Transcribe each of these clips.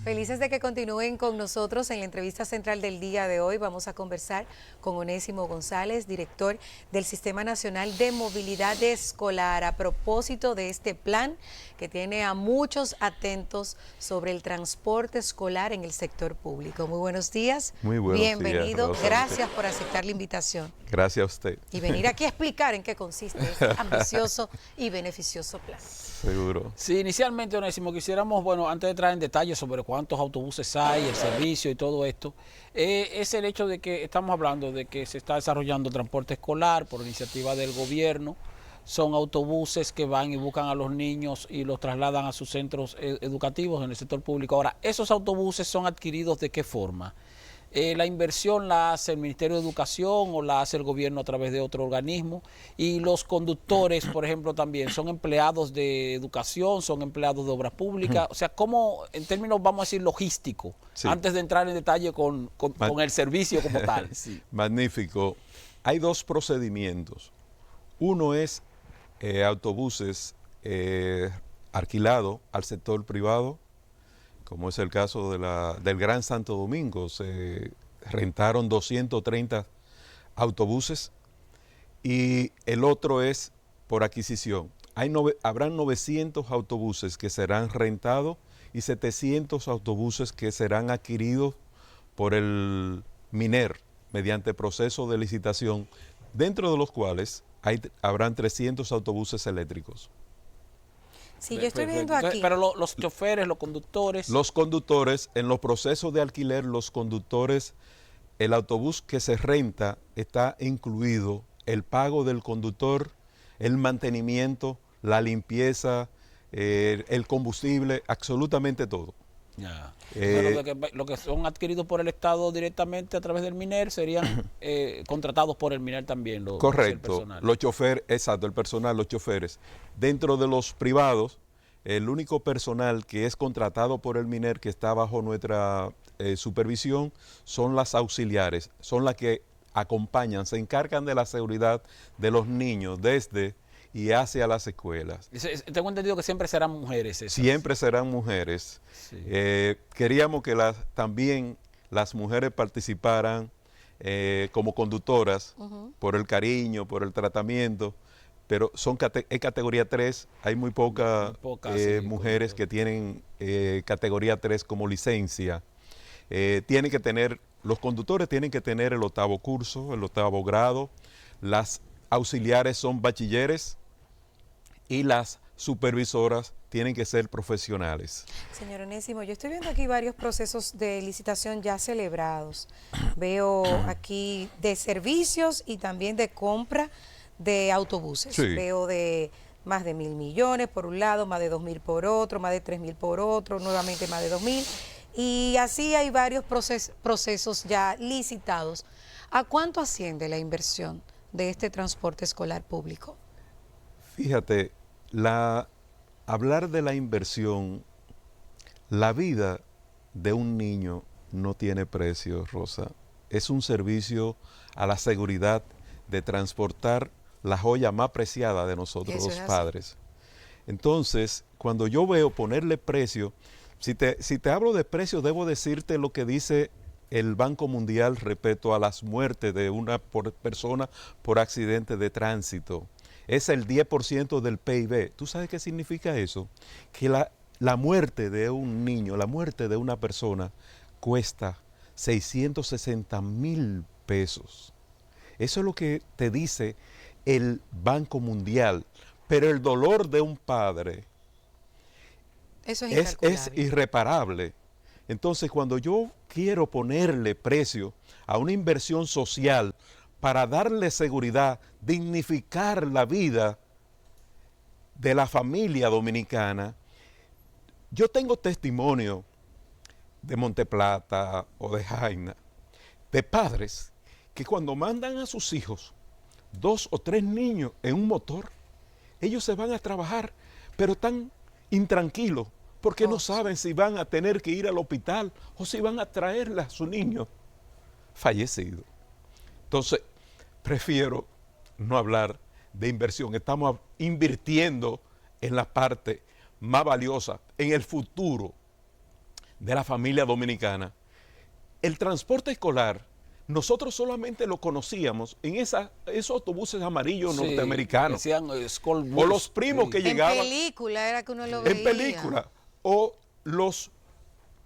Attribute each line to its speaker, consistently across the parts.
Speaker 1: Felices de que continúen con nosotros en la entrevista central del día de hoy. Vamos a conversar con Onésimo González, director del Sistema Nacional de Movilidad Escolar, a propósito de este plan que tiene a muchos atentos sobre el transporte escolar en el sector público. Muy buenos días.
Speaker 2: Muy buenos
Speaker 1: Bienvenido.
Speaker 2: días, Rosa.
Speaker 1: Gracias por aceptar la invitación.
Speaker 2: Gracias a usted.
Speaker 1: Y venir aquí a explicar en qué consiste este ambicioso y beneficioso plan.
Speaker 2: Seguro.
Speaker 3: Sí, inicialmente, Onésimo, quisiéramos, bueno, antes de entrar en detalles sobre cuántos autobuses hay, el servicio y todo esto, es el hecho de que estamos hablando de que se está desarrollando transporte escolar por iniciativa del gobierno. Son autobuses que van y buscan a los niños y los trasladan a sus centros educativos en el sector público. Ahora, ¿esos autobuses son adquiridos de qué forma? ¿La inversión la hace el Ministerio de Educación o la hace el gobierno a través de otro organismo? Y los conductores, por ejemplo, también son empleados de educación, son empleados de obras públicas. O sea, ¿cómo, en términos, vamos a decir, logístico,
Speaker 2: Sí.
Speaker 3: antes de entrar en detalle con el servicio como tal? Sí.
Speaker 2: Magnífico. Hay dos procedimientos. Uno es autobuses alquilados al sector privado, como es el caso del Gran Santo Domingo. Se rentaron 230 autobuses y el otro es por adquisición. Habrán 900 autobuses que serán rentados y 700 autobuses que serán adquiridos por el MINER mediante proceso de licitación, dentro de los cuales habrán 300 autobuses eléctricos.
Speaker 1: Sí, yo estoy viendo
Speaker 3: Entonces,
Speaker 1: aquí.
Speaker 3: pero los choferes, los conductores...
Speaker 2: Los conductores, en los procesos de alquiler, los conductores, el autobús que se renta está incluido el pago del conductor, el mantenimiento, la limpieza, el combustible, absolutamente todo.
Speaker 3: Ya.
Speaker 2: Eh,
Speaker 3: Lo que son adquiridos por el Estado directamente a través del MINER serían contratados por el MINER también. El
Speaker 2: Correcto,
Speaker 3: personal.
Speaker 2: los choferes, exacto, el personal, los choferes. Dentro de los privados, el único personal que es contratado por el MINER, que está bajo nuestra supervisión, son las auxiliares, son las que acompañan, se encargan de la seguridad de los niños desde y hacia las escuelas.
Speaker 3: Tengo entendido que siempre serán mujeres esas.
Speaker 2: Siempre serán mujeres.
Speaker 3: Sí.
Speaker 2: Queríamos que también las mujeres participaran como conductoras por el cariño, por el tratamiento, pero es categoría 3, hay muy pocas
Speaker 3: sí,
Speaker 2: mujeres que tienen categoría 3 como licencia. Los conductores tienen que tener el 8º curso, el 8º grado, las auxiliares son bachilleres y las supervisoras tienen que ser profesionales.
Speaker 1: Señor Onésimo, yo estoy viendo aquí varios procesos de licitación ya celebrados. Veo aquí de servicios y también de compra de autobuses.
Speaker 2: Sí.
Speaker 1: Veo de más de 1.000 millones por un lado, más de 2.000 por otro, más de 3.000 por otro, nuevamente más de 2.000. Y así hay varios procesos ya licitados. ¿A cuánto asciende la inversión de este transporte escolar público?
Speaker 2: Fíjate, hablar de la inversión, la vida de un niño no tiene precio, Rosa. Es un servicio a la seguridad de transportar la joya más preciada de nosotros los padres. Entonces, cuando yo veo ponerle precio, si te hablo de precio, debo decirte lo que dice el Banco Mundial respecto a las muertes de una persona por accidente de tránsito. Es el 10% del PIB. ¿Tú sabes qué significa eso? Que la muerte de un niño, la muerte de una persona cuesta 660,000 pesos. Eso es lo que te dice el Banco Mundial. Pero el dolor de un padre
Speaker 1: Eso
Speaker 2: es irreparable. Entonces, cuando yo quiero ponerle precio a una inversión social para darle seguridad, dignificar la vida de la familia dominicana, yo tengo testimonio de Monteplata o de Jaina, de padres que cuando mandan a sus hijos 2 o 3 niños en un motor, ellos se van a trabajar, pero están intranquilos porque no saben si van a tener que ir al hospital o si van a traerle a su niño fallecido. Entonces, prefiero no hablar de inversión. Estamos invirtiendo en la parte más valiosa, en el futuro de la familia dominicana. El transporte escolar, nosotros solamente lo conocíamos en esos autobuses amarillos norteamericanos.
Speaker 3: Decían, school bus.
Speaker 2: O los primos que llegaban.
Speaker 1: En película era que uno lo veía.
Speaker 2: En película. O los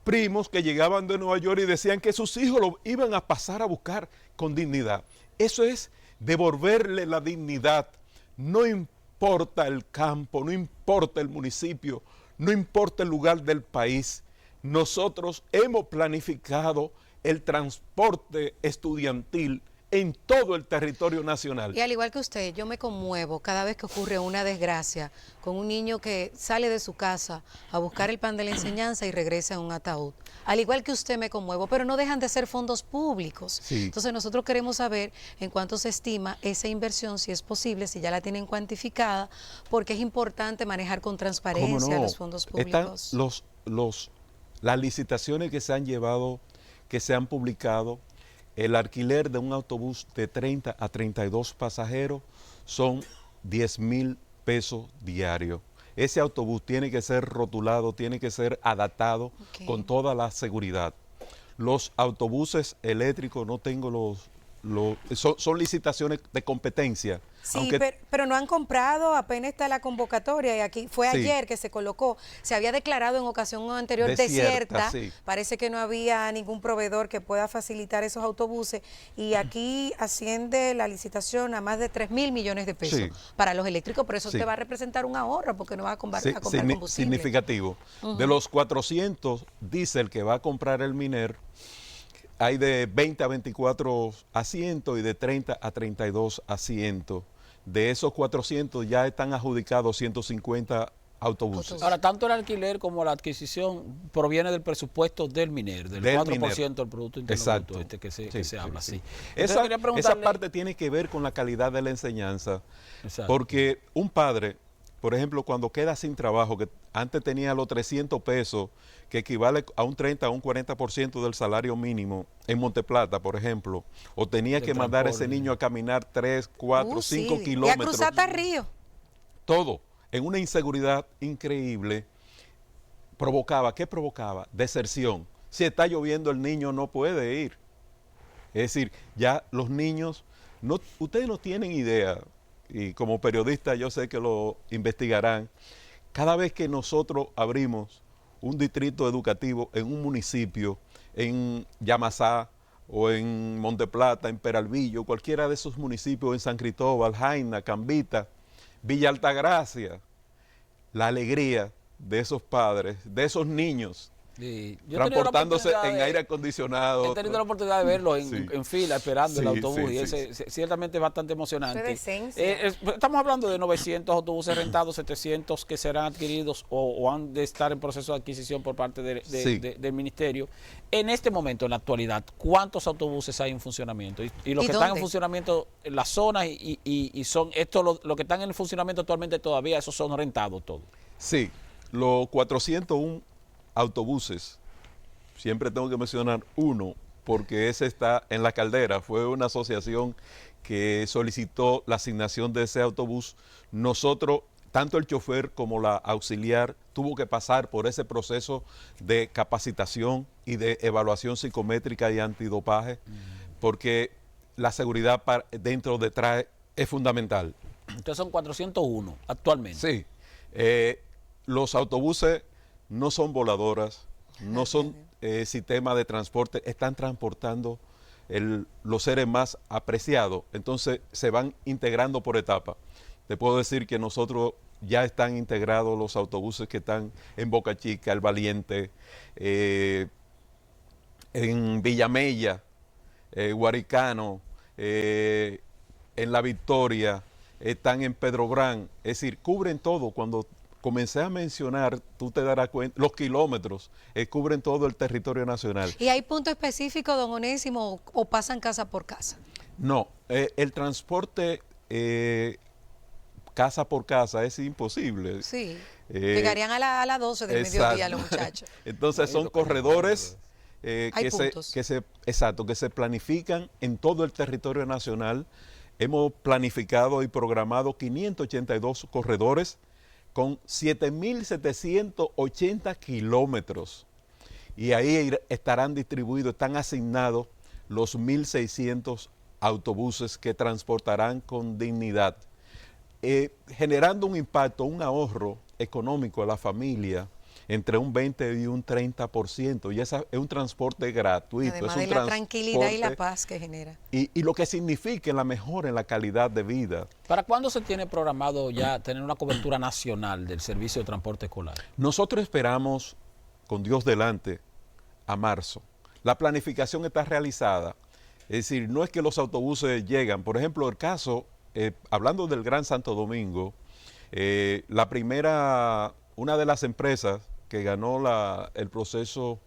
Speaker 2: primos que llegaban de Nueva York y decían que sus hijos lo iban a pasar a buscar con dignidad. Eso es devolverle la dignidad. No importa el campo, no importa el municipio, no importa el lugar del país. Nosotros hemos planificado el transporte estudiantil en todo el territorio nacional.
Speaker 1: Y al igual que usted, yo me conmuevo cada vez que ocurre una desgracia con un niño que sale de su casa a buscar el pan de la enseñanza y regresa en un ataúd. Al igual que usted me conmuevo, pero no dejan de ser fondos públicos.
Speaker 2: Sí.
Speaker 1: Entonces nosotros queremos saber en cuánto se estima esa inversión, si es posible, si ya la tienen cuantificada, porque es importante manejar con transparencia los fondos públicos.
Speaker 2: Están las licitaciones que se han llevado, que se han publicado. El alquiler de un autobús de 30 a 32 pasajeros son 10,000 pesos diarios. Ese autobús tiene que ser rotulado, tiene que ser adaptado con toda la seguridad. Los autobuses eléctricos no tengo son licitaciones de competencia.
Speaker 1: Sí,
Speaker 2: aunque,
Speaker 1: pero no han comprado, apenas está la convocatoria y aquí fue
Speaker 2: sí,
Speaker 1: ayer que se colocó, se había declarado en ocasión anterior desierta,
Speaker 2: sí.
Speaker 1: Parece que no había ningún proveedor que pueda facilitar esos autobuses y aquí asciende la licitación a más de 3,000 millones de pesos
Speaker 2: sí,
Speaker 1: para los eléctricos, por eso
Speaker 2: sí,
Speaker 1: te va a representar un ahorro porque no va a comprar,
Speaker 2: sí,
Speaker 1: combustible.
Speaker 2: Significativo. De los 400 diésel que va a comprar el MINER, hay de 20 a 24 asientos y de 30 a 32 asientos. De esos 400 ya están adjudicados 150 autobuses.
Speaker 3: Ahora, tanto el alquiler como la adquisición proviene del presupuesto del MINER, del 4% del Producto Interno Bruto, que se habla así.
Speaker 2: Esa parte tiene que ver con la calidad de la enseñanza, porque un padre, por ejemplo, cuando queda sin trabajo, que antes tenía los 300 pesos, que equivale a un 30 a un 40% del salario mínimo en Monteplata, por ejemplo, o tenía que mandar a ese niño a caminar 3, 4, 5 kilómetros.
Speaker 1: Y a cruzar hasta el río.
Speaker 2: Todo, en una inseguridad increíble, ¿qué provocaba? Deserción. Si está lloviendo, el niño no puede ir. Es decir, ya los niños, ustedes no tienen idea, y como periodista yo sé que lo investigarán, cada vez que nosotros abrimos un distrito educativo en un municipio, en Yamasá o en Monteplata, en Peralvillo, cualquiera de esos municipios, en San Cristóbal, Jaina, Cambita, Villa Altagracia, la alegría de esos padres, de esos niños,
Speaker 3: sí,
Speaker 2: transportándose en aire acondicionado.
Speaker 3: He tenido la oportunidad de verlo en fila, esperando el autobús, y ciertamente es bastante emocionante. Estamos hablando de 900 autobuses rentados, 700 que serán adquiridos o han de estar en proceso de adquisición por parte del Ministerio. En este momento, en la actualidad, ¿cuántos autobuses hay en funcionamiento? Y los que están en funcionamiento en las zonas y son estos los que están en funcionamiento actualmente todavía, esos son rentados todos.
Speaker 2: Sí, los 401 autobuses, siempre tengo que mencionar uno, porque ese está en La Caldera, fue una asociación que solicitó la asignación de ese autobús. Nosotros, tanto el chofer como la auxiliar, tuvo que pasar por ese proceso de capacitación y de evaluación psicométrica y antidopaje, porque la seguridad dentro de TRAE es fundamental.
Speaker 3: Entonces son 401 actualmente.
Speaker 2: Sí, los autobuses no son voladoras, no son sistemas de transporte, están transportando los seres más apreciados, entonces se van integrando por etapas. Te puedo decir que nosotros ya están integrados los autobuses que están en Boca Chica, El Valiente, en Villamella, Guaricano, en La Victoria, están en Pedro Brán, es decir, cubren todo. Cuando comencé a mencionar, tú te darás cuenta, los kilómetros cubren todo el territorio nacional.
Speaker 1: ¿Y hay punto específico, don Onésimo, o pasan casa por casa?
Speaker 2: No, el transporte casa por casa es imposible.
Speaker 1: Sí, llegarían a las 12 del mediodía los muchachos.
Speaker 2: Entonces son corredores que se planifican en todo el territorio nacional. Hemos planificado y programado 582 corredores con 7,780 kilómetros. y ahí estarán distribuidos, están asignados los 1.600 autobuses que transportarán con dignidad, generando un impacto, un ahorro económico a la familia entre un 20 y un 30%, y esa es un transporte gratuito.
Speaker 1: Además
Speaker 2: es
Speaker 1: de
Speaker 2: un
Speaker 1: la tranquilidad y la
Speaker 2: transporte
Speaker 1: paz que genera.
Speaker 2: y lo que significa la mejora en la calidad de vida.
Speaker 3: ¿Para cuándo se tiene programado ya tener una cobertura nacional del servicio de transporte escolar?
Speaker 2: Nosotros esperamos, con Dios delante, a marzo. La planificación está realizada, es decir, no es que los autobuses llegan. Por ejemplo, el caso, hablando del Gran Santo Domingo, una de las empresas que ganó el proceso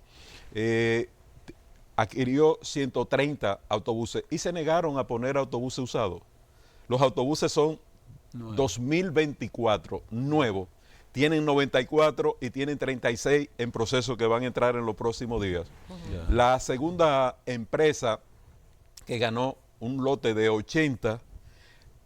Speaker 2: adquirió 130 autobuses y se negaron a poner autobuses usados. Los autobuses son 2024, nuevos. Tienen 94 y tienen 36 en proceso que van a entrar en los próximos días. La segunda empresa que ganó un lote de 80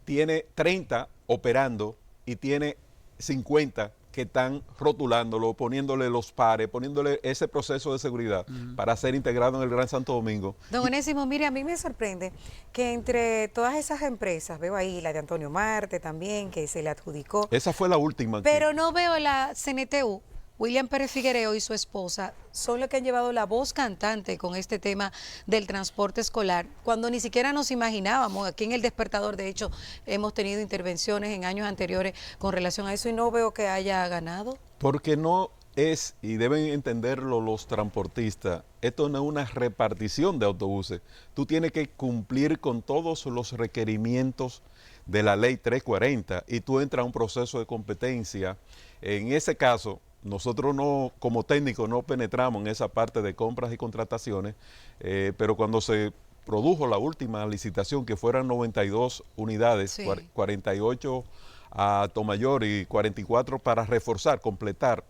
Speaker 2: tiene 30 operando y tiene 50 que están rotulándolo, poniéndole los pares, poniéndole ese proceso de seguridad para ser integrado en el Gran Santo Domingo.
Speaker 1: Don Onésimo, mire, a mí me sorprende que entre todas esas empresas, veo ahí la de Antonio Marte también, que se le adjudicó.
Speaker 2: Esa fue la última.
Speaker 1: Pero no veo la CNTU. William Pérez Figuereo y su esposa son los que han llevado la voz cantante con este tema del transporte escolar, cuando ni siquiera nos imaginábamos. Aquí en El Despertador, de hecho, hemos tenido intervenciones en años anteriores con relación a eso y no veo que haya ganado.
Speaker 2: Porque no es, y deben entenderlo los transportistas, esto no es una repartición de autobuses. Tú tienes que cumplir con todos los requerimientos de la ley 340 y tú entras a un proceso de competencia. En ese caso, nosotros no, como técnicos, no penetramos en esa parte de compras y contrataciones, pero cuando se produjo la última licitación, que fueran 92 unidades, sí, 48 a Tomayor y 44 para reforzar, completar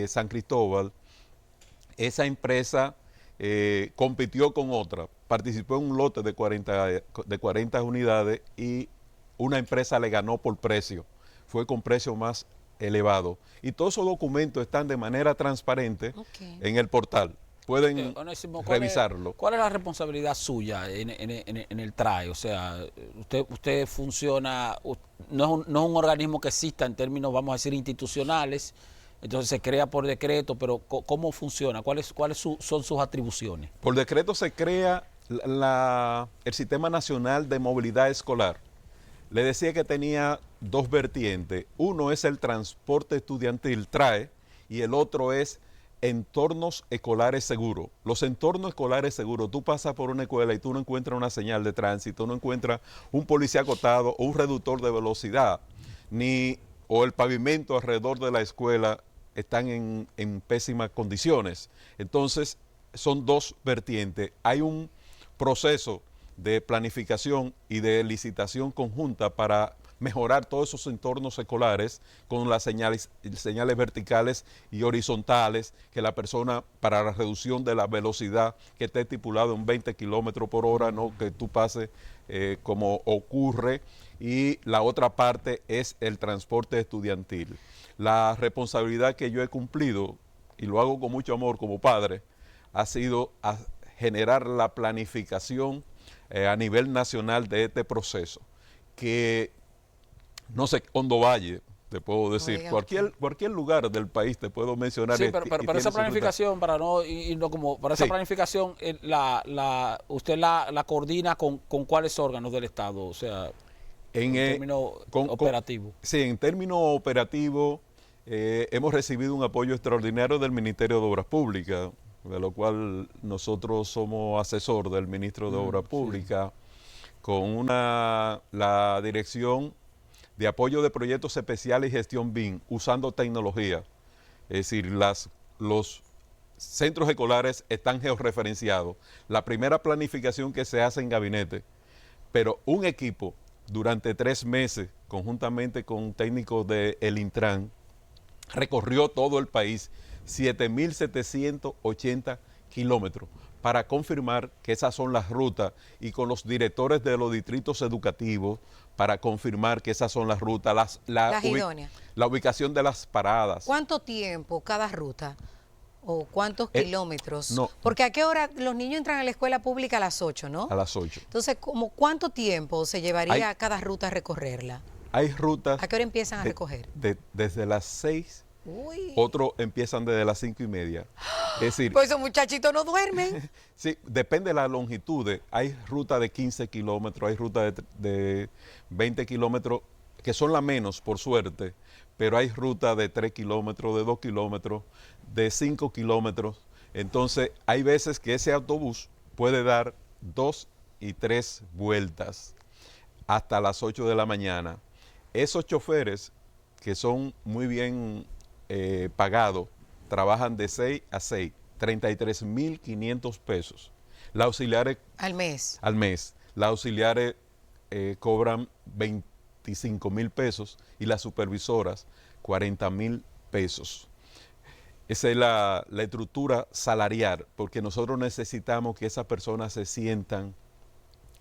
Speaker 2: San Cristóbal, esa empresa compitió con otra, participó en un lote de 40 unidades y una empresa le ganó por precio, fue con precio más elevado. Y todos esos documentos están de manera transparente en el portal. Pueden
Speaker 3: Onésimo,
Speaker 2: revisarlo.
Speaker 3: ¿Cuál es la responsabilidad suya en el TRAE? O sea, usted funciona, no es un organismo que exista en términos, vamos a decir, institucionales, entonces se crea por decreto, pero ¿cómo funciona? ¿Cuáles son sus atribuciones?
Speaker 2: Por decreto se crea el Sistema Nacional de Movilidad Escolar. Le decía que tenía dos vertientes. Uno es el transporte estudiantil, TRAE, y el otro es entornos escolares seguros. Los entornos escolares seguros, tú pasas por una escuela y tú no encuentras una señal de tránsito, no encuentras un policía acotado o un reductor de velocidad, o el pavimento alrededor de la escuela están en pésimas condiciones. Entonces, son dos vertientes. Hay un proceso de planificación y de licitación conjunta para mejorar todos esos entornos escolares con las señales verticales y horizontales, que la persona, para la reducción de la velocidad que esté estipulado en 20 kilómetros por hora, no que tú pases como ocurre. Y la otra parte es el transporte estudiantil. La responsabilidad que yo he cumplido, y lo hago con mucho amor como padre, ha sido generar la planificación a nivel nacional de este proceso, que no sé, Hondo Valle, te puedo decir, cualquier lugar del país te puedo mencionar.
Speaker 3: Sí, pero esa planificación, para esa planificación, usted la coordina con cuáles órganos del Estado, o sea, en términos operativos.
Speaker 2: Sí, en términos operativos hemos recibido un apoyo extraordinario del Ministerio de Obras Públicas, de lo cual nosotros somos asesor del ministro de Obras Públicas, con la dirección de apoyo de proyectos especiales y gestión BIM, usando tecnología. Es decir, los centros escolares están georreferenciados. La primera planificación que se hace en gabinete, pero un equipo durante 3 meses, conjuntamente con técnicos del Intran, recorrió todo el país, 7.780 kilómetros, para confirmar que esas son las rutas, y con los directores de los distritos educativos para confirmar que esas son las rutas, la ubicación de las paradas.
Speaker 1: ¿Cuánto tiempo cada ruta? ¿O cuántos kilómetros?
Speaker 2: No,
Speaker 1: Porque ¿a qué hora los niños entran a la escuela pública a las 8, no?
Speaker 2: a las 8.
Speaker 1: Entonces, ¿como cuánto tiempo se llevaría cada ruta a recorrerla?
Speaker 2: Hay rutas...
Speaker 1: ¿A qué hora empiezan a recoger?
Speaker 2: Desde las 6,
Speaker 1: Uy.
Speaker 2: otros empiezan desde las 5:30. Es decir,
Speaker 1: Pues esos muchachitos no duermen.
Speaker 2: sí, depende de la longitud. Hay rutas de 15 kilómetros, hay rutas de 20 kilómetros, que son las menos, por suerte, pero hay rutas de 3 kilómetros, de 2 kilómetros, de 5 kilómetros. Entonces, hay veces que ese autobús puede dar 2 y 3 vueltas hasta las 8 de la mañana. Esos choferes, que son muy bien pagados, trabajan de 6 a 6, 33.500 pesos. Las auxiliares
Speaker 1: Al mes.
Speaker 2: al mes. Las auxiliares cobran 25.000 pesos y las supervisoras 40.000 pesos. Esa es la estructura salarial, porque nosotros necesitamos que esas personas se sientan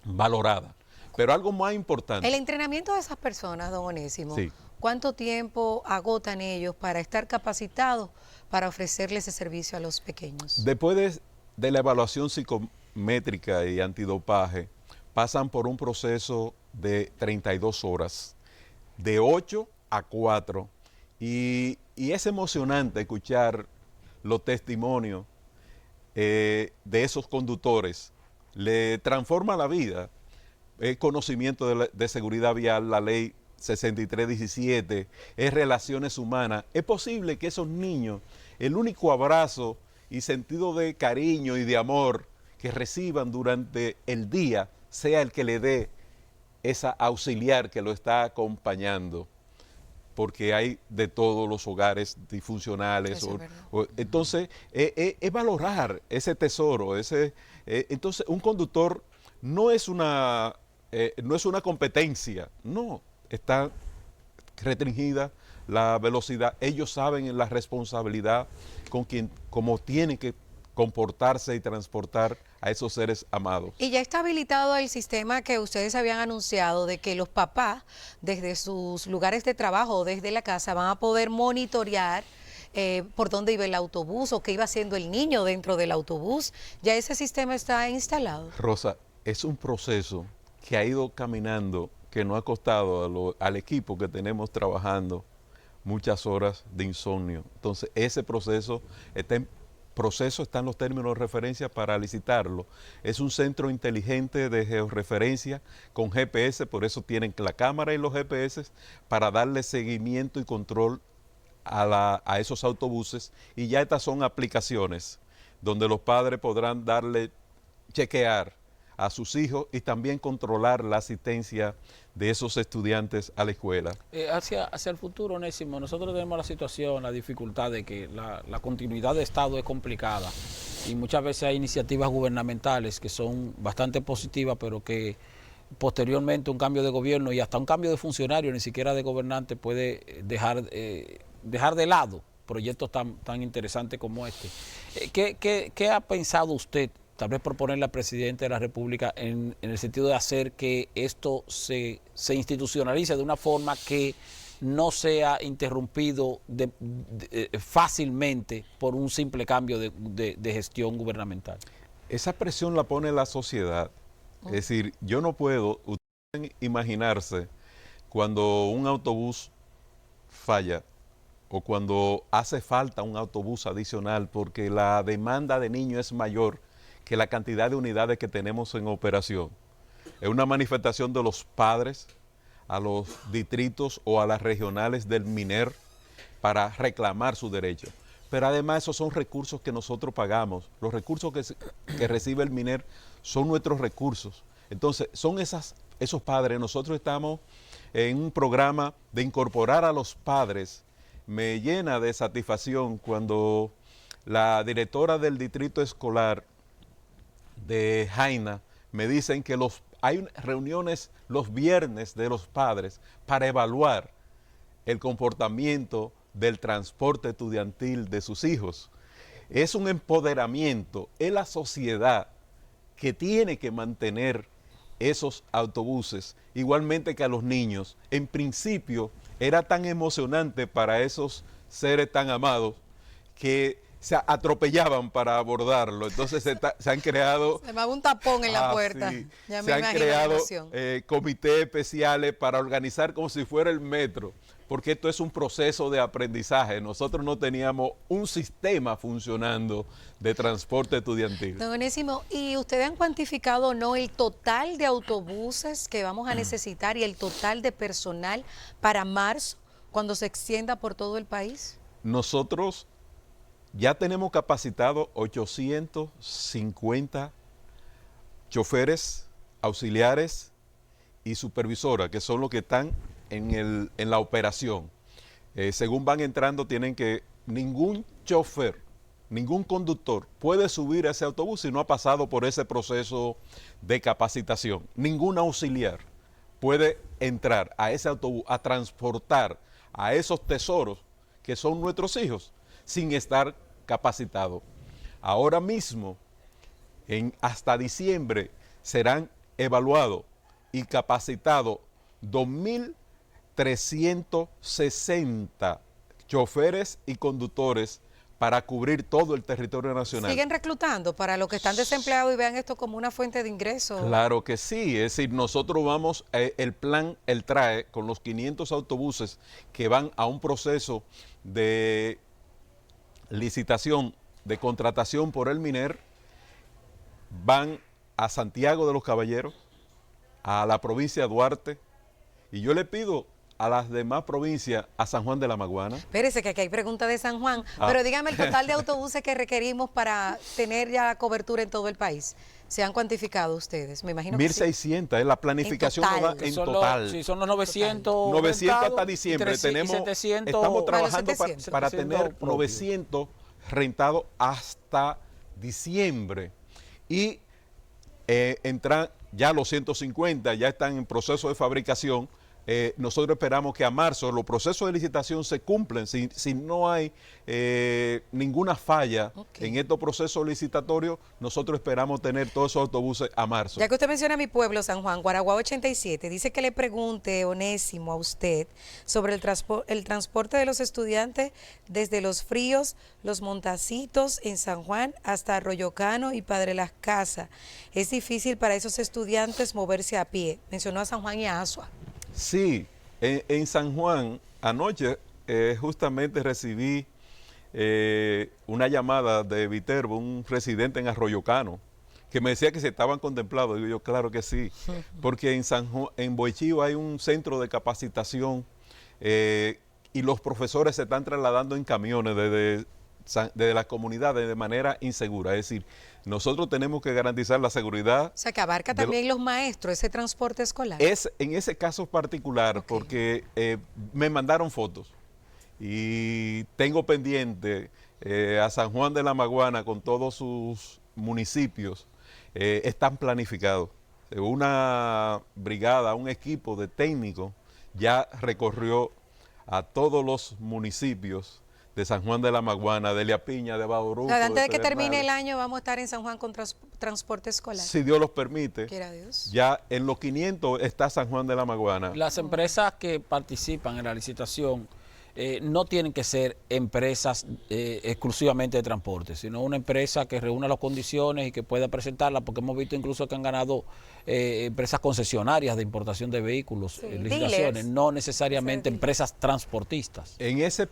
Speaker 2: valoradas. Pero algo más importante.
Speaker 1: El entrenamiento de esas personas, don Onésimo,
Speaker 2: Sí.
Speaker 1: ¿cuánto tiempo agotan ellos para estar capacitados para ofrecerle ese servicio a los pequeños?
Speaker 2: Después de la evaluación psicométrica y antidopaje, pasan por un proceso de 32 horas, de 8 a 4. Y es emocionante escuchar los testimonios de esos conductores. Le transforma la vida. El conocimiento de seguridad vial, la ley 6317, es relaciones humanas. Es posible que esos niños, el único abrazo y sentido de cariño y de amor que reciban durante el día sea el que le dé esa auxiliar que lo está acompañando, porque hay de todos los hogares disfuncionales. Entonces, es valorar ese tesoro. Entonces, un conductor no es una competencia, no, está restringida la velocidad. Ellos saben la responsabilidad como tienen que comportarse y transportar a esos seres amados.
Speaker 1: Y ya está habilitado el sistema que ustedes habían anunciado de que los papás desde sus lugares de trabajo o desde la casa van a poder monitorear por dónde iba el autobús o qué iba haciendo el niño dentro del autobús. ¿Ya ese sistema está instalado?
Speaker 2: Rosa, es un proceso que ha ido caminando, que nos ha costado al equipo que tenemos trabajando muchas horas de insomnio. Entonces, ese proceso está en los términos de referencia para licitarlo. Es un centro inteligente de georreferencia con GPS, por eso tienen la cámara y los GPS para darle seguimiento y control a esos autobuses. Y ya estas son aplicaciones donde los padres podrán chequear a sus hijos y también controlar la asistencia de esos estudiantes a la escuela.
Speaker 3: Hacia el futuro, Onésimo, nosotros tenemos la situación, la dificultad de que la continuidad de Estado es complicada y muchas veces hay iniciativas gubernamentales que son bastante positivas, pero que posteriormente un cambio de gobierno y hasta un cambio de funcionario, ni siquiera de gobernante, puede dejar de lado proyectos tan interesantes como este. ¿Qué ha pensado usted, tal vez proponerle al presidente de la República en el sentido de hacer que esto se institucionalice de una forma que no sea interrumpido fácilmente por un simple cambio de gestión gubernamental?
Speaker 2: Esa presión la pone la sociedad. Es decir, yo no puedo, ustedes pueden imaginarse cuando un autobús falla o cuando hace falta un autobús adicional porque la demanda de niños es mayor que la cantidad de unidades que tenemos en operación. Es una manifestación de los padres a los distritos o a las regionales del MINER para reclamar su derecho. Pero además esos son recursos que nosotros pagamos. Los recursos que recibe el MINER son nuestros recursos. Entonces, son esos padres. Nosotros estamos en un programa de incorporar a los padres. Me llena de satisfacción cuando la directora del distrito escolar de Jaina me dicen que hay reuniones los viernes de los padres para evaluar el comportamiento del transporte estudiantil de sus hijos. Es un empoderamiento, es la sociedad que tiene que mantener esos autobuses, igualmente que a los niños. En principio era tan emocionante para esos seres tan amados que se atropellaban para abordarlo. Entonces se han creado...
Speaker 1: Se me hago un tapón en la puerta.
Speaker 2: Sí,
Speaker 1: Ya
Speaker 2: se
Speaker 1: me
Speaker 2: han
Speaker 1: imagino la
Speaker 2: creado
Speaker 1: emoción.
Speaker 2: comités especiales para organizar como si fuera el metro, porque esto es un proceso de aprendizaje. Nosotros no teníamos un sistema funcionando de transporte estudiantil.
Speaker 1: Don Onésimo, ¿y ustedes han cuantificado o no el total de autobuses que vamos a necesitar y el total de personal para marzo, cuando se extienda por todo el país?
Speaker 2: Nosotros ya tenemos capacitados 850 choferes, auxiliares y supervisoras, que son los que están en la operación. Según van entrando, ningún chofer, ningún conductor puede subir a ese autobús si no ha pasado por ese proceso de capacitación. Ningún auxiliar puede entrar a ese autobús a transportar a esos tesoros que son nuestros hijos sin estar capacitado. Ahora mismo, hasta diciembre, serán evaluados y capacitados 2.360 choferes y conductores para cubrir todo el territorio nacional.
Speaker 1: ¿Siguen reclutando para los que están desempleados y vean esto como una fuente de ingresos?
Speaker 2: Claro que sí, es decir, nosotros vamos, el plan, el TRAE, con los 500 autobuses que van a un proceso de licitación, de contratación por el MINER, van a Santiago de los Caballeros, a la provincia de Duarte, y yo le pido a las demás provincias, a San Juan de la Maguana.
Speaker 1: Espérese que aquí hay preguntas de San Juan, pero dígame el total de autobuses que requerimos para tener ya cobertura en todo el país. ¿Se han cuantificado ustedes? Me imagino que sí.
Speaker 2: 1.600, es la planificación
Speaker 1: En total.
Speaker 2: en total.
Speaker 3: Sí, son los 900.
Speaker 2: 900 hasta
Speaker 3: rentados,
Speaker 2: diciembre.
Speaker 3: y 700,
Speaker 2: Estamos trabajando
Speaker 1: 700.
Speaker 2: para
Speaker 3: 700
Speaker 2: tener
Speaker 3: propios.
Speaker 2: 900 rentados hasta diciembre. Y entran ya los 150, ya están en proceso de fabricación. Nosotros esperamos que a marzo los procesos de licitación se cumplen. Si no hay ninguna falla en estos procesos licitatorios, nosotros esperamos tener todos esos autobuses a marzo.
Speaker 1: Ya que usted menciona mi pueblo, San Juan, Guaraguao 87, dice que le pregunte, Onésimo, a usted sobre el transporte de los estudiantes desde Los Fríos, Los Montacitos en San Juan hasta Arroyo Cano y Padre Las Casas. Es difícil para esos estudiantes moverse a pie. Mencionó a San Juan y a Azua.
Speaker 2: Sí, en San Juan anoche justamente recibí una llamada de Viterbo, un residente en Arroyo Cano, que me decía que se estaban contemplados. Digo yo, claro que sí, porque en Boichío hay un centro de capacitación y los profesores se están trasladando en camiones desde las comunidades de manera insegura. Es decir, nosotros tenemos que garantizar la seguridad.
Speaker 1: O sea, que abarca también los maestros, ese transporte escolar.
Speaker 2: Es en ese caso particular, porque me mandaron fotos y tengo pendiente a San Juan de la Maguana con todos sus municipios, están planificados. Una brigada, un equipo de técnicos ya recorrió a todos los municipios de San Juan de la Maguana, de Elia Piña, de Bauruco.
Speaker 1: Antes de que
Speaker 2: Pedernales.
Speaker 1: termine el año vamos a estar en San Juan con transporte escolar.
Speaker 2: Si Dios los permite,
Speaker 1: Quiera Dios.
Speaker 2: ya en los 500 está San Juan de la Maguana.
Speaker 3: Las empresas que participan en la licitación no tienen que ser empresas exclusivamente de transporte, sino una empresa que reúna las condiciones y que pueda presentarla, porque hemos visto incluso que han ganado empresas concesionarias de importación de vehículos, licitaciones,
Speaker 1: dealers.
Speaker 3: no necesariamente empresas transportistas.
Speaker 2: En esa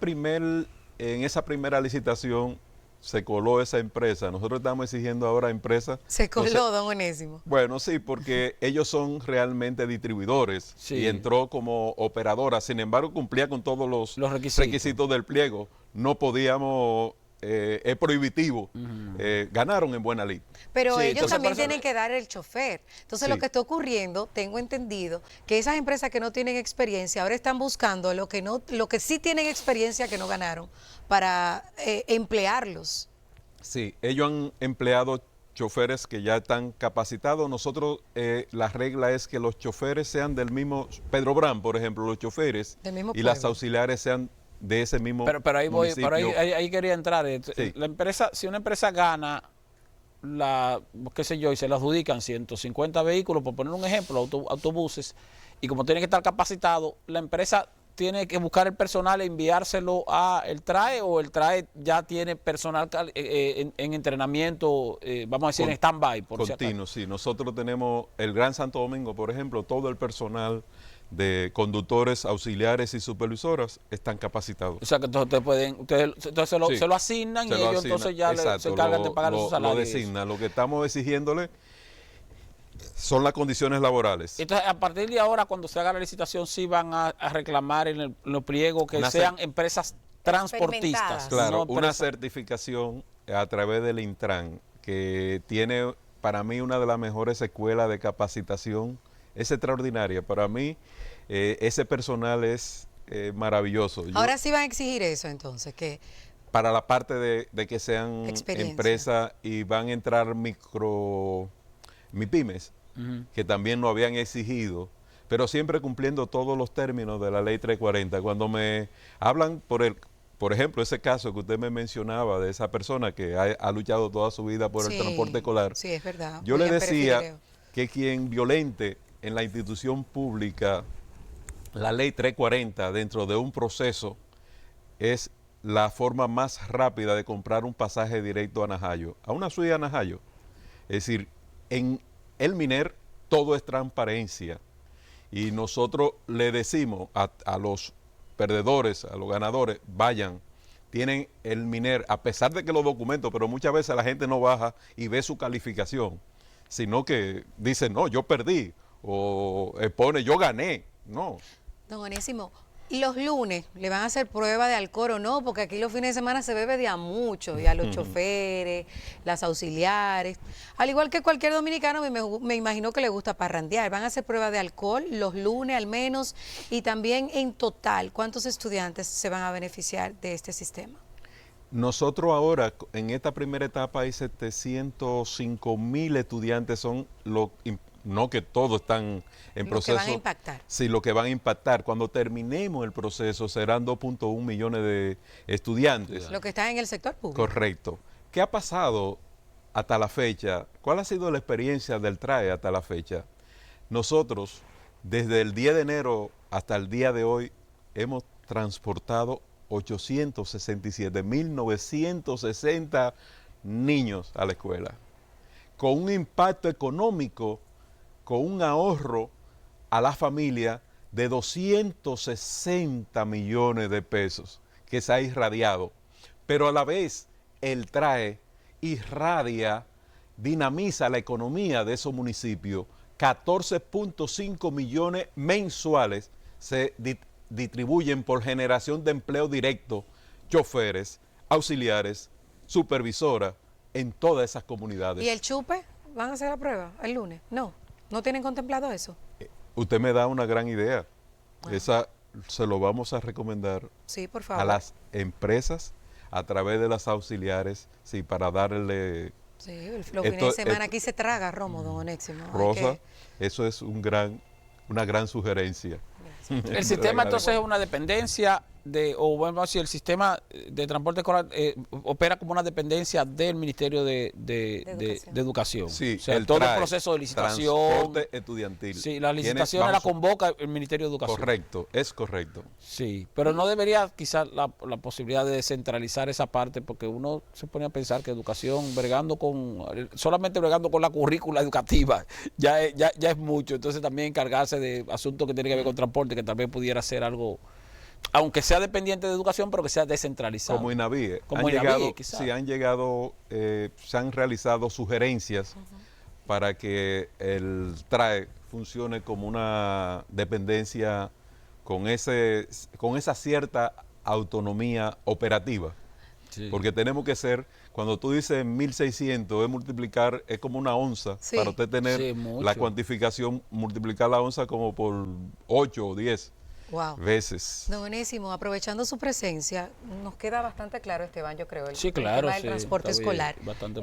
Speaker 2: primera licitación se coló esa empresa. Nosotros estamos exigiendo ahora empresas.
Speaker 1: Se coló, don Onésimo.
Speaker 2: Bueno, sí, porque ellos son realmente distribuidores
Speaker 3: Sí.
Speaker 2: y entró como operadora. Sin embargo, cumplía con todos los requisitos del pliego. No podíamos, es prohibitivo. Ganaron en buena ley.
Speaker 1: Pero
Speaker 2: Sí,
Speaker 1: ellos
Speaker 2: entonces,
Speaker 1: también
Speaker 2: por eso-
Speaker 1: tienen que dar el chofer. Entonces
Speaker 2: Sí.
Speaker 1: lo que está ocurriendo, tengo entendido, que esas empresas que no tienen experiencia ahora están buscando lo que sí tienen experiencia que no ganaron para emplearlos.
Speaker 2: Sí, ellos han empleado choferes que ya están capacitados. Nosotros, la regla es que los choferes sean del mismo, Pedro Brán, por ejemplo, los choferes
Speaker 1: Del mismo
Speaker 2: y las
Speaker 1: pueblo.
Speaker 2: auxiliares sean de ese mismo
Speaker 3: Pero ahí voy,
Speaker 2: municipio.
Speaker 3: pero ahí quería entrar.
Speaker 2: Sí.
Speaker 3: La empresa, si una empresa gana qué sé yo, y se le adjudican 150 vehículos, por poner un ejemplo, autobuses, y como tienen que estar capacitados, la empresa tiene que buscar el personal e enviárselo a el TRAE, o el TRAE ya tiene personal en entrenamiento, vamos a decir, en stand-by?
Speaker 2: Continuo, sí. Nosotros tenemos el Gran Santo Domingo, por ejemplo, todo el personal de conductores, auxiliares y supervisoras están capacitados.
Speaker 3: O sea que entonces entonces se lo asignan, y ellos entonces ya se encargan de pagar sus salarios.
Speaker 2: Lo designan. Lo que estamos exigiéndole son las condiciones laborales.
Speaker 3: Entonces, a partir de ahora, cuando se haga la licitación, sí van a reclamar en los pliegos que sean empresas transportistas.
Speaker 2: Claro, una certificación a través del Intran, que tiene para mí una de las mejores escuelas de capacitación. Es extraordinaria. Para mí, ese personal es maravilloso.
Speaker 1: Ahora sí van a exigir eso, entonces, que
Speaker 2: para la parte de que sean empresas, y van a entrar MIPYMES, que también lo habían exigido, pero siempre cumpliendo todos los términos de la ley 340. Cuando me hablan por ejemplo, ese caso que usted me mencionaba de esa persona que ha luchado toda su vida por el transporte escolar,
Speaker 1: sí, es verdad.
Speaker 2: Yo le decía que quien violente en la institución pública la ley 340 dentro de un proceso es la forma más rápida de comprar un pasaje directo a Najayo, a una suite a Najayo. Es decir, en el MINER todo es transparencia, y nosotros le decimos a los perdedores, a los ganadores, vayan, tienen el MINER, a pesar de que los documentos, pero muchas veces la gente no baja y ve su calificación, sino que dice, no, yo perdí, o pone, yo gané. No.
Speaker 1: Don Onésimo, los lunes le van a hacer prueba de alcohol o no, porque aquí los fines de semana se bebe de a mucho, y a los choferes, las auxiliares, al igual que cualquier dominicano, me imagino que le gusta parrandear. Van a hacer prueba de alcohol los lunes al menos, y también en total, ¿cuántos estudiantes se van a beneficiar de este sistema?
Speaker 2: Nosotros ahora, en esta primera etapa, hay 705,000 estudiantes, son no que todos están en proceso.
Speaker 1: Lo que van a impactar.
Speaker 2: Sí, lo que van a impactar. Cuando terminemos el proceso serán 2.1 millones de estudiantes.
Speaker 1: Lo que está en el sector público.
Speaker 2: Correcto. ¿Qué ha pasado hasta la fecha? ¿Cuál ha sido la experiencia del TRAE hasta la fecha? Nosotros, desde el 10 de enero hasta el día de hoy, hemos transportado 867.960 niños a la escuela, con un impacto económico, con un ahorro a la familia de 260 millones de pesos que se ha irradiado. Pero a la vez el TRAE irradia, dinamiza la economía de esos municipios. 14.5 millones mensuales se distribuyen por generación de empleo directo, choferes, auxiliares, supervisoras, en todas esas comunidades.
Speaker 1: ¿Y el chupe? ¿Van a hacer la prueba el lunes? ¿No tienen contemplado eso?
Speaker 2: Usted me da una gran idea. Esa se lo vamos a recomendar,
Speaker 1: sí, por favor,
Speaker 2: a las empresas a través de las auxiliares, sí, para darle...
Speaker 1: Sí, los fines de semana aquí se traga romo, don Onésimo.
Speaker 2: Rosa, eso es una gran sugerencia.
Speaker 3: El sistema entonces es una dependencia o bueno, si el sistema de transporte escolar opera como una dependencia del Ministerio de Educación.
Speaker 2: Sí,
Speaker 3: o sea, todo el proceso de licitación.
Speaker 2: Transporte estudiantil.
Speaker 3: Sí, la licitación la convoca el Ministerio de Educación.
Speaker 2: Correcto, es correcto.
Speaker 3: Sí, pero no debería quizás la posibilidad de descentralizar esa parte, porque uno se pone a pensar que educación, solamente bregando con la currícula educativa, ya es mucho. Entonces también encargarse de asuntos que tienen que ver con transporte, que también pudiera ser algo, aunque sea dependiente de educación, pero que sea descentralizado.
Speaker 2: Como INAVIE. Se han realizado sugerencias para que el TRAE funcione como una dependencia con esa cierta autonomía operativa. Sí. Porque tenemos que ser, cuando tú dices 1.600, es multiplicar, es como una onza, sí, para usted tener la cuantificación, multiplicar la onza como por 8 o 10.
Speaker 1: Wow.
Speaker 2: Veces.
Speaker 1: Don Onésimo, aprovechando su presencia, nos queda bastante claro, Esteban, yo creo, el
Speaker 3: tema
Speaker 1: del transporte escolar.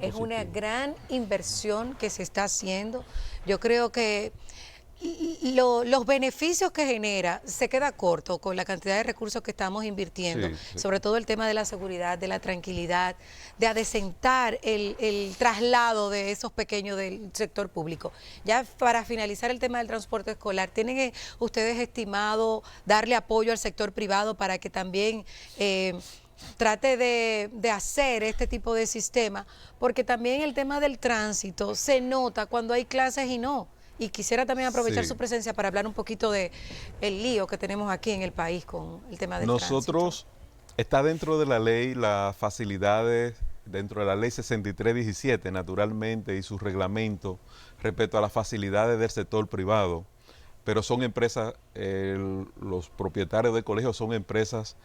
Speaker 1: Es una gran inversión que se está haciendo. Yo creo que los beneficios que genera se queda corto con la cantidad de recursos que estamos invirtiendo,
Speaker 2: Sí.
Speaker 1: sobre todo el tema de la seguridad, de la tranquilidad, de adecentar el traslado de esos pequeños del sector público. Ya para finalizar el tema del transporte escolar, ¿tienen ustedes estimado darle apoyo al sector privado para que también trate de hacer este tipo de sistema? Porque también el tema del tránsito se nota cuando hay clases y no. Y quisiera también aprovechar
Speaker 2: Sí.
Speaker 1: su presencia para hablar un poquito de el lío que tenemos aquí en el país con el tema del
Speaker 2: Nosotros, está dentro de la ley las facilidades, dentro de la ley 6317, naturalmente, y sus reglamentos respecto a las facilidades del sector privado. Pero son empresas, los propietarios de colegios son empresas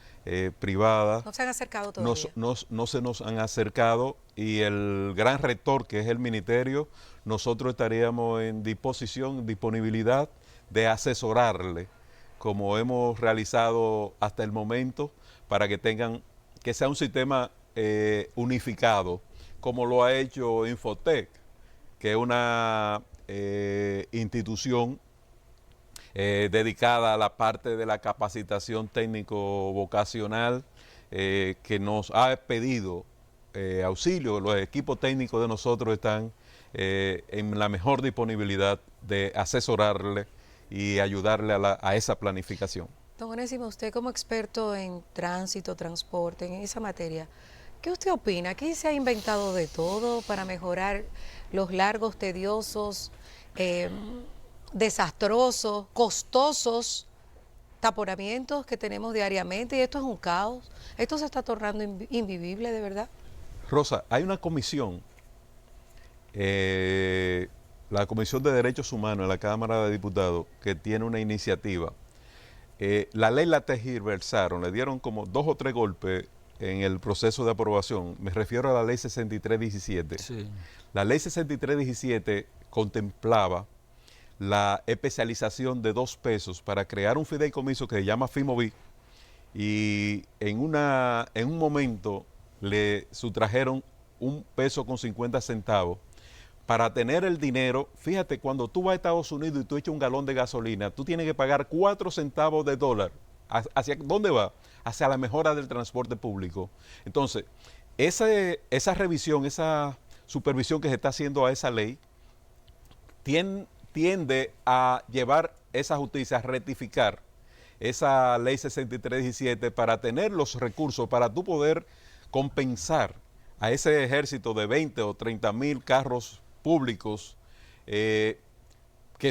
Speaker 2: privadas.
Speaker 1: ¿No se han acercado
Speaker 2: No,
Speaker 1: todavía?
Speaker 2: no se nos han acercado, y el gran rector, que es el ministerio, nosotros estaríamos en disponibilidad de asesorarle, como hemos realizado hasta el momento, para que que sea un sistema unificado, como lo ha hecho Infotec, que es una institución dedicada a la parte de la capacitación técnico-vocacional, que nos ha pedido auxilio. Los equipos técnicos de nosotros están en la mejor disponibilidad de asesorarle y ayudarle a esa planificación.
Speaker 1: Don Onésimo, usted como experto en tránsito, transporte, en esa materia, ¿qué usted opina? Aquí se ha inventado de todo para mejorar los largos, tediosos, desastrosos, costosos taponamientos que tenemos diariamente, y esto es un caos. Esto se está tornando invivible, de verdad.
Speaker 2: Rosa, hay una comisión, la Comisión de Derechos Humanos en la Cámara de Diputados, que tiene una iniciativa. La ley la tergiversaron, le dieron como 2 o 3 golpes en el proceso de aprobación. Me refiero a la ley 6317.
Speaker 3: Sí.
Speaker 2: La ley 6317 contemplaba la especialización de 2 pesos para crear un fideicomiso que se llama FIMOVI, y en un momento le sustrajeron 1 peso con 50 centavos para tener el dinero. Fíjate, cuando tú vas a Estados Unidos y tú echas un galón de gasolina, tú tienes que pagar 4 centavos de dólar. ¿Hacia dónde va? Hacia la mejora del transporte público. Entonces, esa revisión, esa supervisión que se está haciendo a esa ley, tiende a llevar esa justicia, a rectificar esa ley 6317 para tener los recursos para tú poder compensar a ese ejército de 20 o 30 mil carros públicos que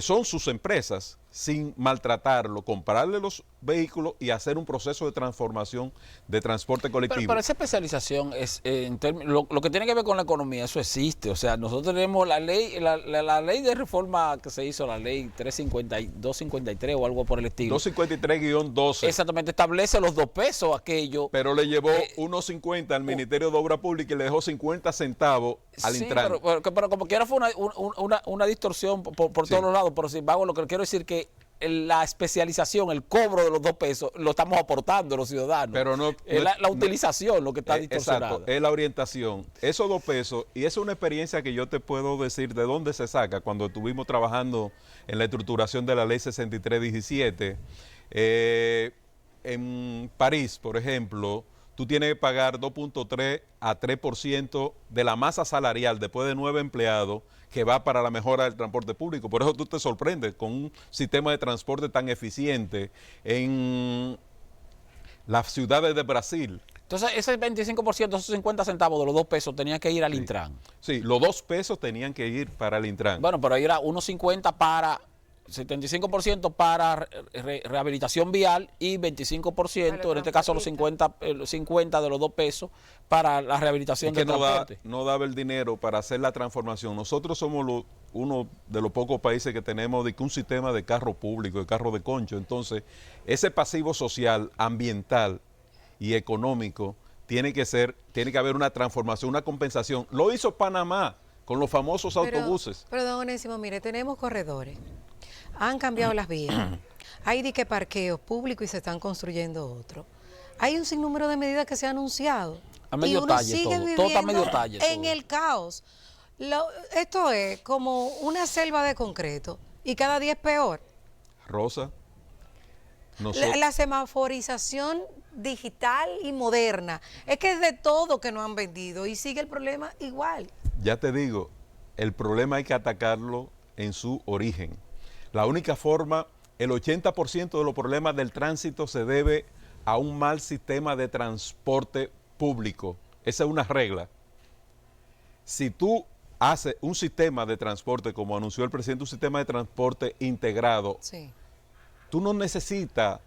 Speaker 2: son sus empresas, sin maltratarlo, comprarle los vehículos y hacer un proceso de transformación de transporte colectivo.
Speaker 3: Pero esa especialización es lo que tiene que ver con la economía, eso existe. O sea, nosotros tenemos la ley, la ley de reforma que se hizo, la ley 253 o algo por el estilo.
Speaker 2: 253-12.
Speaker 3: Exactamente, establece los 2 pesos aquello.
Speaker 2: Pero le llevó 1.50 al Ministerio de Obra Pública y le dejó 50 centavos al
Speaker 3: Sí,
Speaker 2: Intran.
Speaker 3: pero como quiera fue una distorsión por
Speaker 2: Sí.
Speaker 3: todos los lados. Pero sin embargo, lo que quiero decir que la especialización, el cobro de los 2 pesos, lo estamos aportando los ciudadanos.
Speaker 2: Pero no,
Speaker 3: es la utilización lo que está distorsionada.
Speaker 2: Exacto, es la orientación. Esos 2 pesos, y es una experiencia que yo te puedo decir de dónde se saca. Cuando estuvimos trabajando en la estructuración de la ley 6317, en París, por ejemplo, tú tienes que pagar 2.3 a 3% de la masa salarial después de 9 empleados que va para la mejora del transporte público. Por eso tú te sorprendes con un sistema de transporte tan eficiente en las ciudades de Brasil.
Speaker 3: Entonces, ese 25%, esos 50 centavos de los 2 pesos tenían que ir al Intran.
Speaker 2: Sí, los 2 pesos tenían que ir para el Intran.
Speaker 3: Bueno, pero ahí era 1.50 para 75% para rehabilitación vial y 25%, en este caso los 50 de los 2 pesos para la rehabilitación
Speaker 2: es que
Speaker 3: del transporte.
Speaker 2: no daba el dinero para hacer la transformación. Nosotros somos uno de los pocos países que tenemos un sistema de carro público, de carro de concho. Entonces, ese pasivo social, ambiental y económico tiene que haber una transformación, una compensación. Lo hizo Panamá con los famosos autobuses.
Speaker 1: Pero don Onésimo, mire, tenemos corredores, han cambiado las vías, hay dique parqueos públicos y se están construyendo otros. Hay un sinnúmero de medidas que se han anunciado.
Speaker 3: A medio
Speaker 1: y uno
Speaker 3: talle
Speaker 1: sigue
Speaker 3: todo, todo está a medio
Speaker 1: viviendo
Speaker 3: talle
Speaker 1: en
Speaker 3: todo.
Speaker 1: el caos. Esto es como una selva de concreto Y cada día es peor.
Speaker 2: Rosa,
Speaker 1: La semaforización digital y moderna. Es que es de todo que nos han vendido y sigue el problema igual.
Speaker 2: ya te digo, el problema hay que atacarlo en su origen. La única forma, el 80% de los problemas del tránsito se debe a un mal sistema de transporte público. Esa es una regla. Si tú haces un sistema de transporte, como anunció el presidente, un sistema de transporte integrado,
Speaker 1: Sí.
Speaker 2: tú no necesitas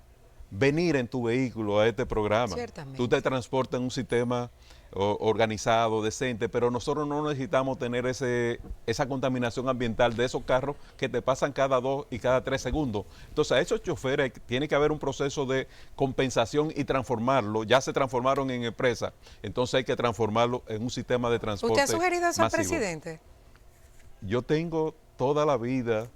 Speaker 2: venir en tu vehículo a este programa.
Speaker 1: Ciertamente.
Speaker 2: Tú te transportas en un sistema organizado, decente, pero nosotros no necesitamos tener esa contaminación ambiental de esos carros que te pasan cada 2 y cada 3 segundos. Entonces a esos choferes tiene que haber un proceso de compensación y transformarlo. Ya se transformaron en empresa, entonces hay que transformarlo en un sistema de transporte
Speaker 1: ¿Usted ha sugerido eso al
Speaker 2: masivo.
Speaker 1: presidente?
Speaker 2: Yo tengo toda la vida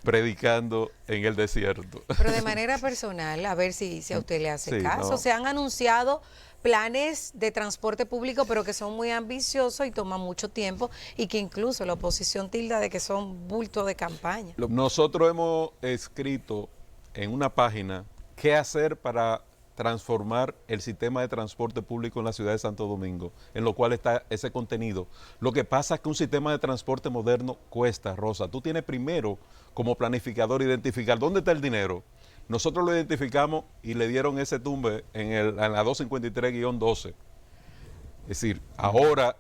Speaker 2: predicando en el desierto.
Speaker 1: Pero de manera personal, a ver si a usted le hace
Speaker 2: Sí,
Speaker 1: caso.
Speaker 2: no.
Speaker 1: Se han anunciado planes de transporte público, pero que son muy ambiciosos y toman mucho tiempo y que incluso la oposición tilda de que son bultos de campaña.
Speaker 2: Nosotros hemos escrito en una página qué hacer para transformar el sistema de transporte público en la ciudad de Santo Domingo, en lo cual está ese contenido. Lo que pasa es que un sistema de transporte moderno cuesta, Rosa. Tú tienes primero, como planificador, identificar dónde está el dinero. Nosotros lo identificamos y le dieron ese tumbe en la 253-12. Es decir, ahora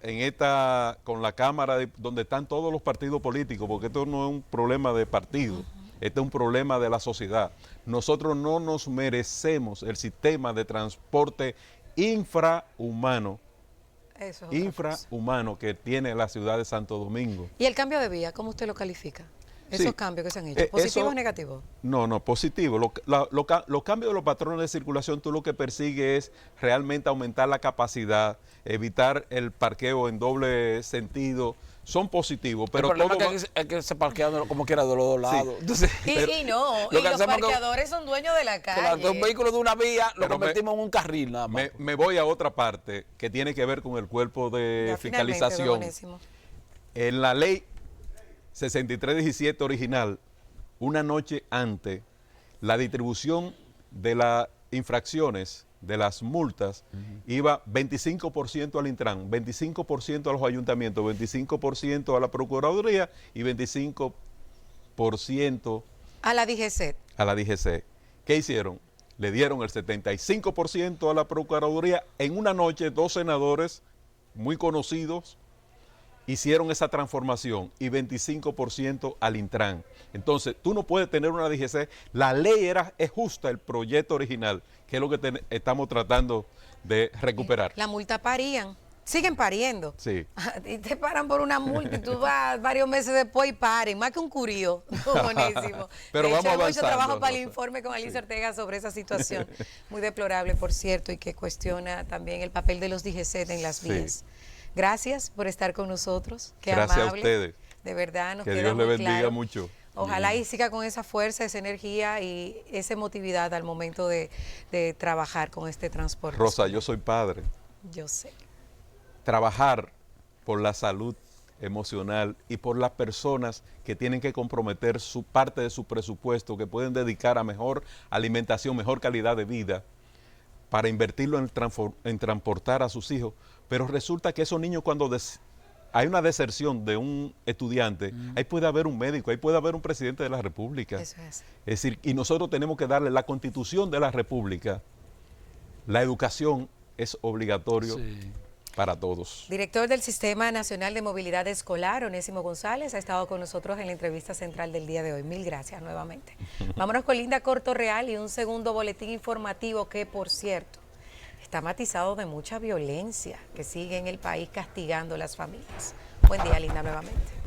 Speaker 2: con la Cámara donde están todos los partidos políticos, porque esto no es un problema de partido, este es un problema de la sociedad. Nosotros no nos merecemos el sistema de transporte infrahumano que tiene la ciudad de Santo Domingo.
Speaker 1: ¿Y el cambio de vía, cómo usted lo califica? Esos
Speaker 2: Sí.
Speaker 1: cambios que se han hecho, ¿positivos o negativos?
Speaker 2: No, positivo. Los cambios de los patrones de circulación, tú lo que persigues es realmente aumentar la capacidad, evitar el parqueo en doble sentido. Son positivos, pero
Speaker 3: el problema
Speaker 2: todo
Speaker 3: es que se parquean como quiera de los dos lados. Entonces,
Speaker 1: Y no,
Speaker 3: lo
Speaker 1: y
Speaker 3: que
Speaker 1: los
Speaker 3: hacemos es que-
Speaker 1: parqueadores son dueños de la
Speaker 3: claro,
Speaker 1: calle.
Speaker 3: un vehículo de una vía lo
Speaker 2: Pero
Speaker 3: convertimos en un carril nada más.
Speaker 2: me voy a otra parte que tiene que ver con el cuerpo de
Speaker 1: Ya, finalmente, don
Speaker 2: fiscalización.
Speaker 1: Onésimo.
Speaker 2: En la ley 6317 original, una noche antes, la distribución de las infracciones, de las multas, iba 25% al Intran, 25% a los ayuntamientos, 25% a la Procuraduría y 25%
Speaker 1: A la DGC.
Speaker 2: a la DGC. ¿Qué hicieron? Le dieron el 75% a la Procuraduría. En una noche, 2 senadores muy conocidos hicieron esa transformación y 25% al Intran. Entonces, tú no puedes tener una DGC. La ley es justa, el proyecto original, que es lo que estamos tratando de recuperar.
Speaker 1: La multa parían. Siguen pariendo.
Speaker 2: Sí.
Speaker 1: Y te paran por una multa y tú vas varios meses después y paren, más que un curío. Buenísimo.
Speaker 2: Pero
Speaker 1: De hecho,
Speaker 2: vamos
Speaker 1: hay mucho
Speaker 2: avanzando,
Speaker 1: trabajo para el
Speaker 2: Rosa.
Speaker 1: informe con Alicia
Speaker 2: Sí.
Speaker 1: Ortega sobre esa situación, muy deplorable, por cierto, y que cuestiona también el papel de los DGC en las
Speaker 2: Sí.
Speaker 1: vías. Gracias por estar con nosotros. Qué
Speaker 2: Gracias a
Speaker 1: amable.
Speaker 2: ustedes.
Speaker 1: De verdad, nos
Speaker 2: Que
Speaker 1: queda
Speaker 2: Dios le
Speaker 1: muy
Speaker 2: bendiga
Speaker 1: claro.
Speaker 2: mucho.
Speaker 1: Ojalá y siga con esa fuerza, esa energía y esa emotividad al momento de trabajar con este transporte.
Speaker 2: Rosa, yo soy padre.
Speaker 1: Yo sé.
Speaker 2: Trabajar por la salud emocional y por las personas que tienen que comprometer su parte de su presupuesto, que pueden dedicar a mejor alimentación, mejor calidad de vida, para invertirlo en transportar a sus hijos. Pero resulta que esos niños, cuando hay una deserción de un estudiante, ahí puede haber un médico, ahí puede haber un presidente de la República.
Speaker 1: Eso es.
Speaker 2: Es decir, y nosotros tenemos que darle la Constitución de la República. La educación es obligatorio
Speaker 3: Sí.
Speaker 2: para todos.
Speaker 1: Director del Sistema Nacional de Movilidad Escolar, Onésimo González, ha estado con nosotros en la entrevista central del día de hoy. Mil gracias nuevamente. Vámonos con Linda Cortorreal y un segundo boletín informativo que, por cierto, está matizado de mucha violencia que sigue en el país castigando a las familias. Buen día, Linda, nuevamente.